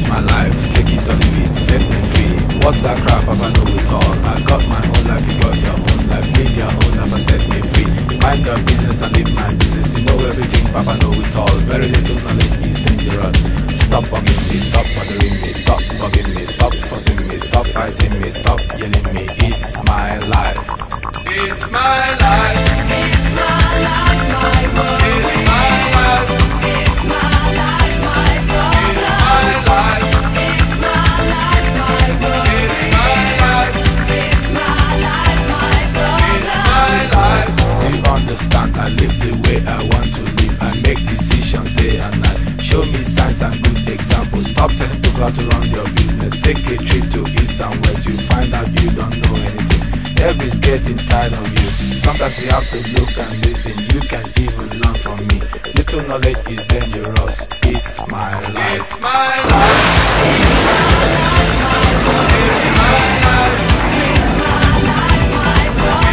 my life, take it or leave it, set me free. What's that crap? Papa know it all. I got my own life, you got your own life. Live your own life and set me free. Mind your business and live my business. You know everything, Papa know it all. Very little knowledge is dangerous. Stop bugging me, stop bothering me, stop bugging me, stop fussing me, stop fighting me, stop yelling me. It's my life. It's my life. It's my life, my world. It's my life. It's my life, my world. It's my life. It's my life, my world. It's my life. It's my life, my world. It's my life. Do you understand? I live the way I want to live. I make decisions day and night. Show me signs and good examples. Stop telling people how to run your business. Take a trip to east and west. You find out you don't know anything. Everybody's getting tired of you. Sometimes you have to look and listen. You can even learn from me. Little knowledge is dangerous. It's my life. It's my life. It's my life. It's my life.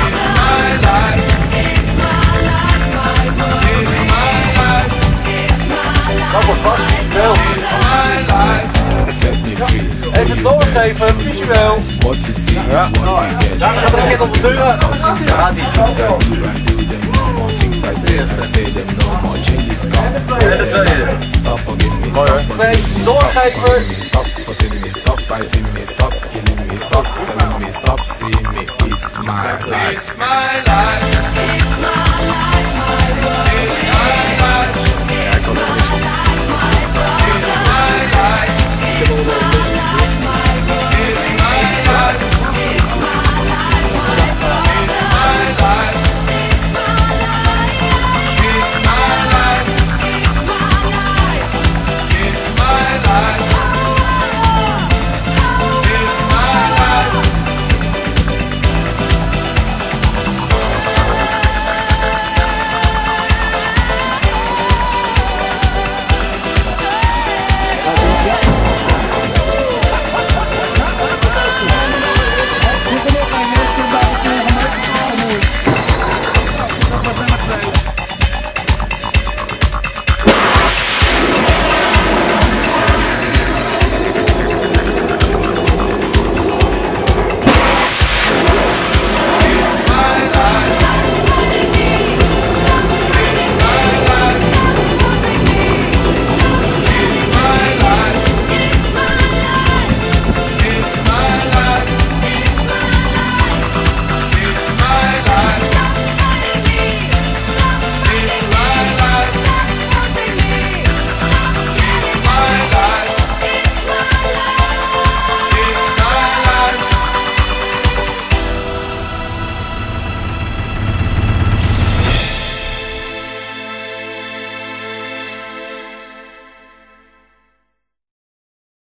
It's my life. It's my life, my world. It's my life. It's my life. Dat wordt vast wel. It's my life. Set me free. Even doorgeven, visueel. What you see is what you get. Ja, dan gaat het op de deur. Ja, die things I do them no more. Things I say them no more. Changes come. Stop forgiving me, stop forgiving me, doorgeven. Stop fussing me, stop fighting me, stop killing me, stop telling me, stop seeing me. It's my life. It's my life. It's my life, my world. It's my life.